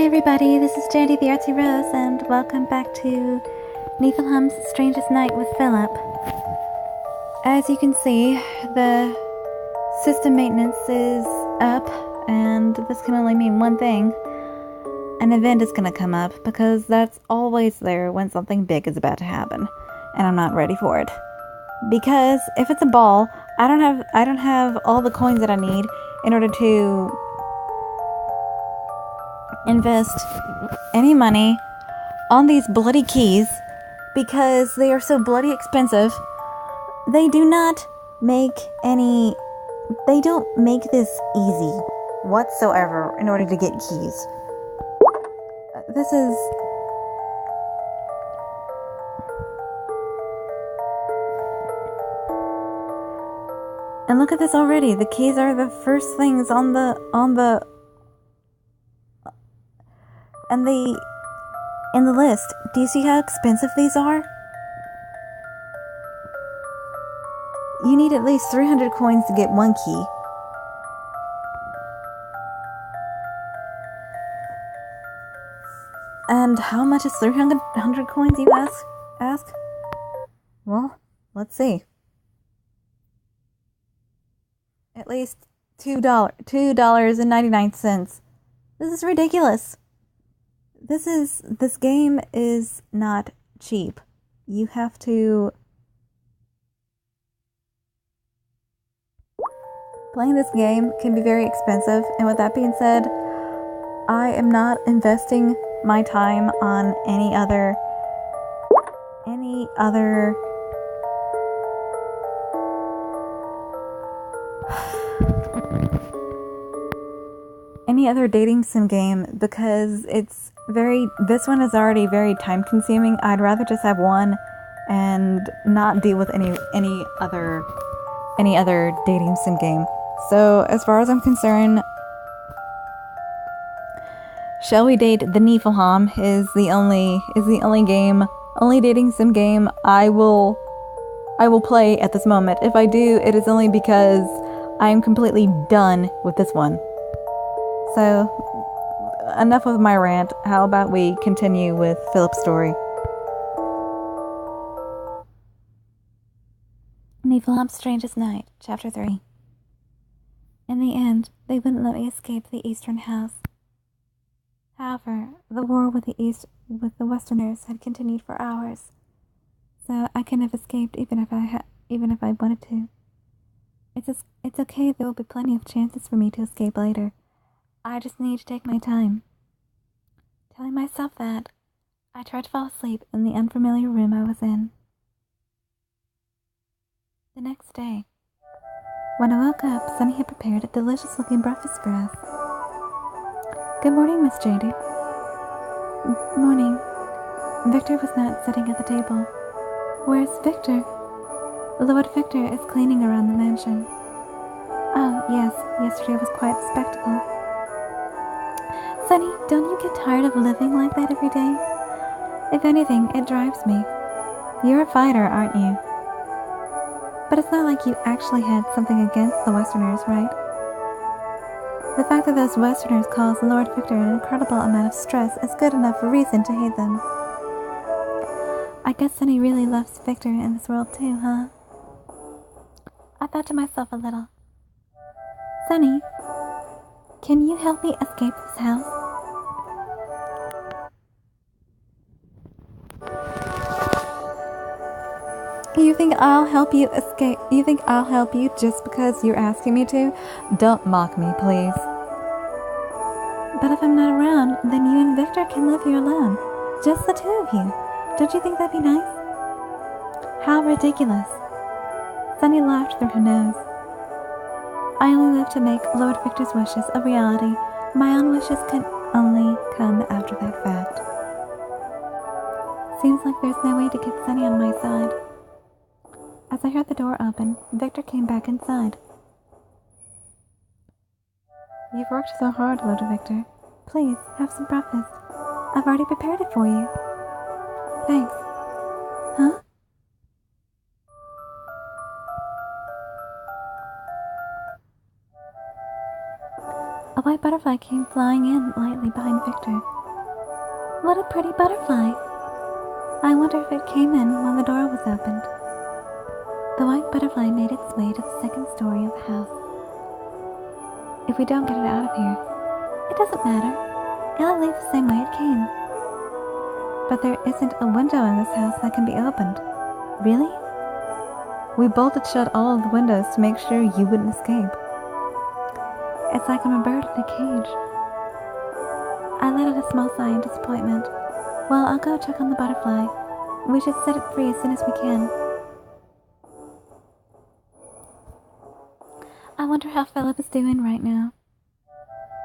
Hi everybody, this is Jandy the Artsy-Rose, and welcome back to Niflheim's Strangest Night with Philippe. As you can see, the system maintenance is up, and this can only mean one thing. An event is going to come up, because that's always there when something big is about to happen, and I'm not ready for it. Because if it's a ball, I don't have all the coins that I need in order to invest any money on these bloody keys, because they are so bloody expensive. They don't make this easy whatsoever in order to get keys. This is and look at this already. The keys are the first things on the in the list. Do you see how expensive these are? You need at least 300 coins to get one key. And how much is 300 coins, you ask? Well, let's see. At least $2.99. This is ridiculous. This game is not cheap. You have to... Playing this game can be very expensive, and with that being said, I am not investing my time on any other dating sim game, because this one is already very time consuming. I'd rather just have one and not deal with any other dating sim game. So as far as I'm concerned, Shall We Date the Niflheim is the only dating sim game I will play at this moment. If I do, it is only because I am completely done with this one. So, enough of my rant. How about we continue with Philip's story? Niflheim's Strangest Night, Chapter 3. In the end, they wouldn't let me escape the eastern house. However, the war with the Westerners had continued for hours, so I couldn't have escaped even if I wanted to. It's okay. There will be plenty of chances for me to escape later. I just need to take my time. Telling myself that, I tried to fall asleep in the unfamiliar room I was in. The next day, when I woke up, Sunny had prepared a delicious-looking breakfast for us. Good morning, Miss JD. Morning. Victor was not sitting at the table. Where's Victor? Lord Victor is cleaning around the mansion. Oh, yes, yesterday was quite a spectacle. Sunny, don't you get tired of living like that every day? If anything, it drives me. You're a fighter, aren't you? But it's not like you actually had something against the Westerners, right? The fact that those Westerners cause Lord Victor an incredible amount of stress is good enough reason to hate them. I guess Sunny really loves Victor in this world too, huh? I thought to myself a little. Sunny, can you help me escape this house? You think I'll help you escape? You think I'll help you just because you're asking me to? Don't mock me, please. But if I'm not around, then you and Victor can live here alone. Just the two of you. Don't you think that'd be nice? How ridiculous. Sunny laughed through her nose. I only live to make Lord Victor's wishes a reality. My own wishes can only come after that fact. Seems like there's no way to get Sunny on my side. As I heard the door open, Victor came back inside. You've worked so hard, Lord Victor. Please, have some breakfast. I've already prepared it for you. Thanks. Huh? A white butterfly came flying in lightly behind Victor. What a pretty butterfly! I wonder if it came in when the door was opened. The white butterfly made its way to the second story of the house. If we don't get it out of here, it doesn't matter. It'll leave the same way it came. But there isn't a window in this house that can be opened. Really? We bolted shut all of the windows to make sure you wouldn't escape. It's like I'm a bird in a cage. I let out a small sigh in disappointment. Well, I'll go check on the butterfly. We should set it free as soon as we can. I wonder how Philippe is doing right now.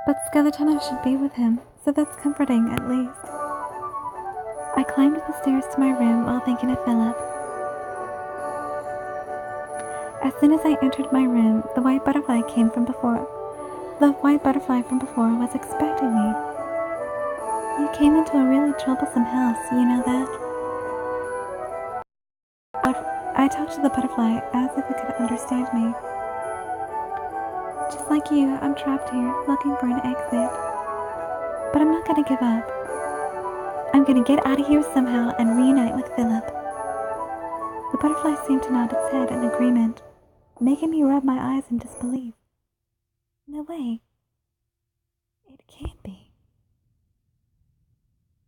But Skeleton should be with him, so that's comforting at least. I climbed the stairs to my room while thinking of Philippe. As soon as I entered my room, the white butterfly from before was expecting me. You came into a really troublesome house, you know that? I talked to the butterfly as if it could understand me. Just like you, I'm trapped here, looking for an exit. But I'm not gonna give up. I'm gonna get out of here somehow and reunite with Philippe. The butterfly seemed to nod its head in agreement, making me rub my eyes in disbelief. No way. It can't be.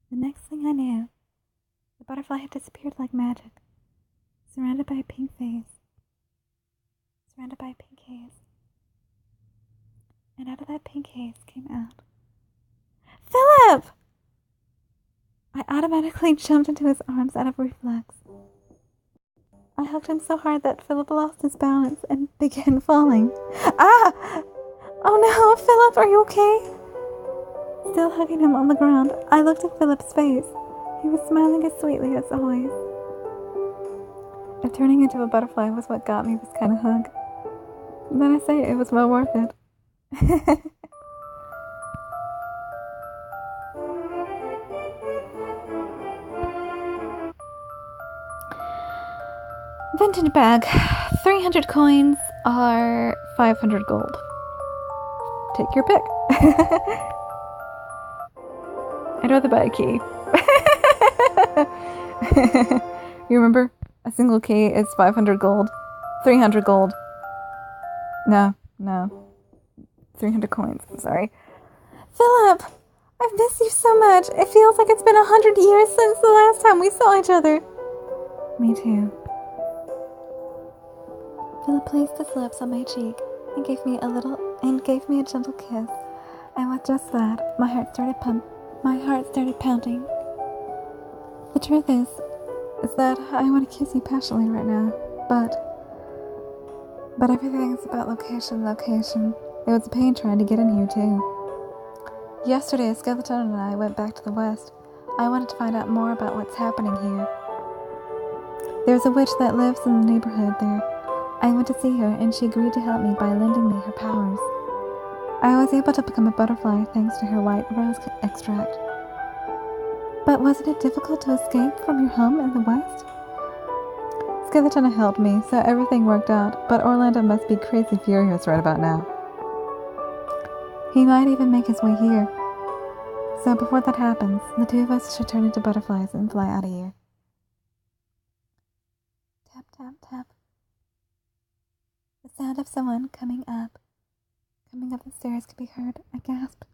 The next thing I knew, the butterfly had disappeared like magic, surrounded by a pink face, surrounded by a pink haze. And out of that pink haze came out Philippe! I automatically jumped into his arms out of reflex. I hugged him so hard that Philippe lost his balance and began falling. Ah! Oh no, Philippe, are you okay? Still hugging him on the ground, I looked at Philippe's face. He was smiling as sweetly as always. If turning into a butterfly was what got me this kind of hug, then I say it was well worth it. Vintage bag. 300 coins are 500 gold. Take your pick. I'd rather buy a key. You remember? A single key is 500 gold. 300 gold. No. 300 coins, I'm sorry. Philippe! I've missed you so much. It feels like it's been 100 years since the last time we saw each other. Me too. Philippe placed his lips on my cheek and gave me a gentle kiss. And with just that, my heart started pounding. The truth is that I want to kiss you passionately right now, but everything is about location. It was a pain trying to get in here too. Yesterday, Skeleton and I went back to the west. I wanted to find out more about what's happening here. There's a witch that lives in the neighborhood there. I went to see her, and she agreed to help me by lending me her powers. I was able to become a butterfly thanks to her white rose extract. But wasn't it difficult to escape from your home in the west? Skeleton helped me, so everything worked out, but Orlando must be crazy furious right about now. He might even make his way here. So before that happens, the two of us should turn into butterflies and fly out of here. Tap, tap, tap. The sound of someone coming up the stairs could be heard. I gasped.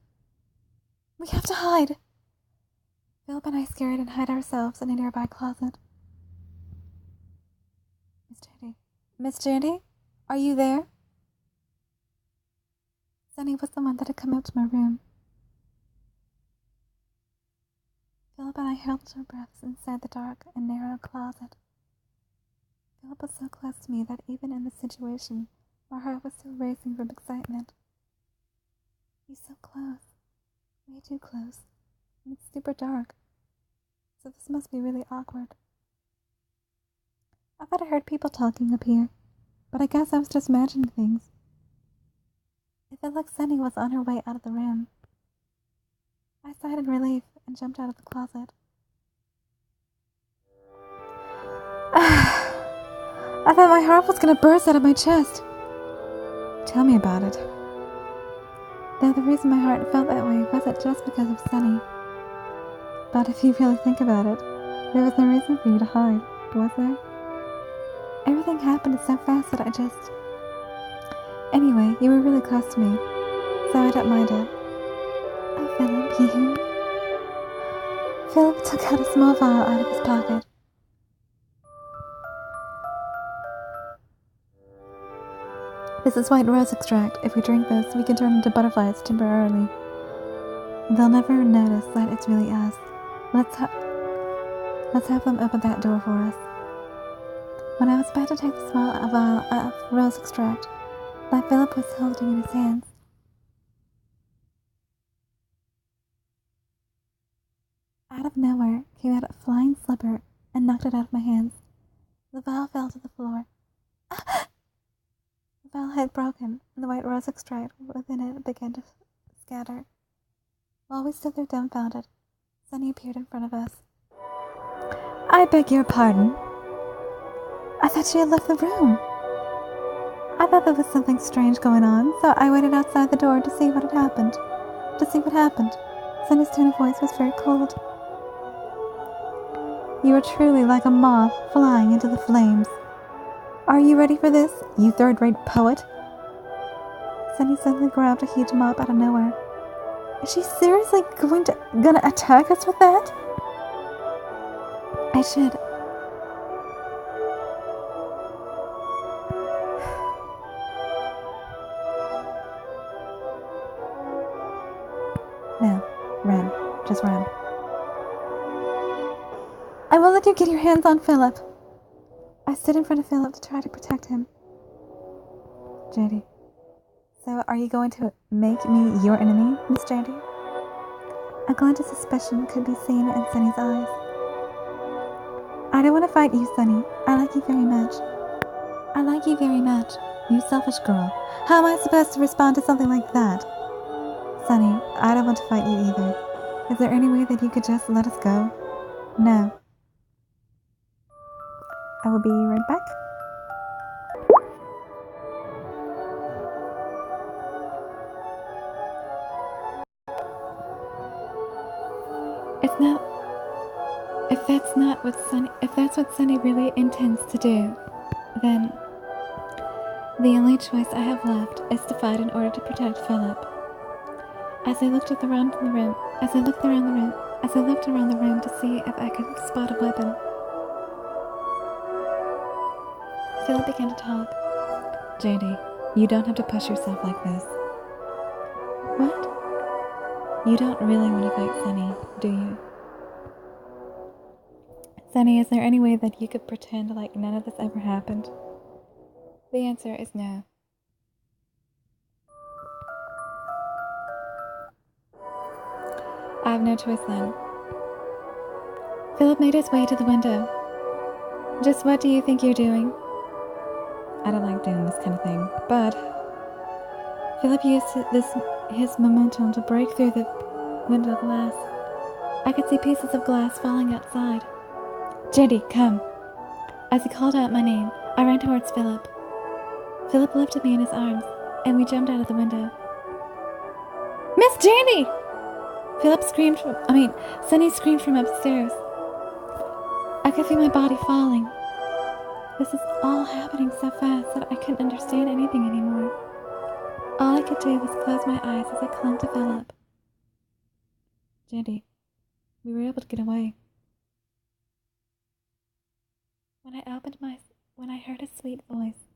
We have to hide! Philip and I scurried and hid ourselves in a nearby closet. Miss Jandy? Are you there? Sunny was the one that had come up to my room. Philip and I held our breaths inside the dark and narrow closet. Philip was so close to me that even in this situation, my heart was still racing from excitement. He's so close. Way too close. And it's super dark. So this must be really awkward. I thought I heard people talking up here, but I guess I was just imagining things. It felt like Sunny was on her way out of the room. I sighed in relief and jumped out of the closet. I thought my heart was going to burst out of my chest. Tell me about it. Though the reason my heart felt that way wasn't just because of Sunny. But if you really think about it, there was no reason for you to hide, was there? Everything happened so fast that I just... Anyway, you were really close to me, so I don't mind it. Oh, Philip, you... Philip took out a small vial out of his pocket. This is white rose extract. If we drink this, we can turn into butterflies temporarily. They'll never notice that it's really us. Let's have them open that door for us. When I was about to take the small vial of rose extract that Philip was holding in his hands, out of nowhere came out a flying slipper and knocked it out of my hands. The vial fell to the floor. The vial had broken, and the white rose extract within it began to scatter. While we stood there dumbfounded, Sunny appeared in front of us. I beg your pardon. I thought she had left the room. I thought there was something strange going on, so I waited outside the door to see what had happened. Sunny's tone of voice was very cold. You are truly like a moth flying into the flames. Are you ready for this, you third-rate poet? Sunny suddenly grabbed a huge mop out of nowhere. Is she seriously gonna attack us with that? I should. No, run. Just run. I won't let you get your hands on Philip. I stood in front of Philip to try to protect him. JD. So, are you going to make me your enemy, Miss JD? A glint of suspicion could be seen in Sunny's eyes. I don't want to fight you, Sunny. I like you very much. I like you very much. You selfish girl. How am I supposed to respond to something like that? Sunny, I don't want to fight you either. Is there any way that you could just let us go? No. I will be right back. If that's what Sunny really intends to do, then the only choice I have left is to fight in order to protect Philip. As I looked around the room to see if I could spot a weapon, Philip began to talk. JD, you don't have to push yourself like this. What? You don't really want to fight Sunny, do you? Sunny, is there any way that you could pretend like none of this ever happened? The answer is no. I have no choice then. Philip made his way to the window. Just what do you think you're doing? I don't like doing this kind of thing, but Philip used his momentum to break through the window glass. I could see pieces of glass falling outside. JD, come. As he called out my name, I ran towards Philip. Philip lifted me in his arms, and we jumped out of the window. Miss JD! Sunny screamed from upstairs. I could feel my body falling. This is all happening so fast that I couldn't understand anything anymore. All I could do was close my eyes as I clung to Philip. JD, we were able to get away. When I heard his sweet voice,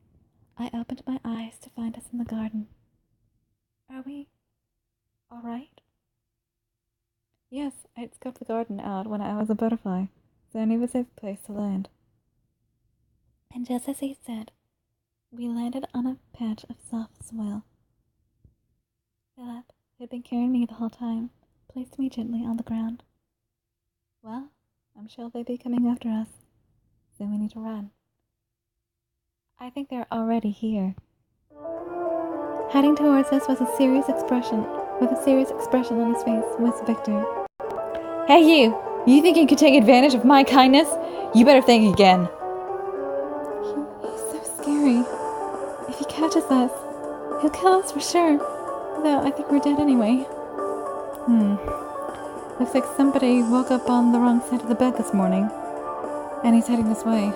I opened my eyes to find us in the garden. Are we all right? Yes, I had scoped the garden out when I was a butterfly, so I knew it was a safe place to land. And just as he said, we landed on a patch of soft soil. Philip, who had been carrying me the whole time, placed me gently on the ground. Well, I'm sure they'd be coming after us, so we need to run. I think they're already here. Heading towards us with a serious expression on his face was Victor. Hey you! You think you could take advantage of my kindness? You better think again. He's so scary. If he catches us, he'll kill us for sure. Though I think we're dead anyway. Looks like somebody woke up on the wrong side of the bed this morning. And he's heading this way.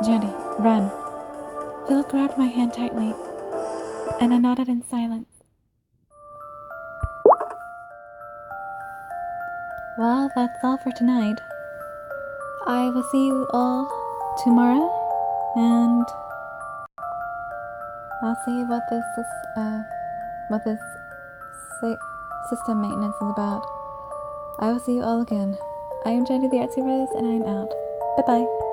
Jenny, run. Philip grabbed my hand tightly, and I nodded in silence. Well, that's all for tonight. I will see you all tomorrow, and I'll see what this system maintenance is about. I will see you all again. I am Jenny the Artsy-Rose, and I am out. Bye-bye.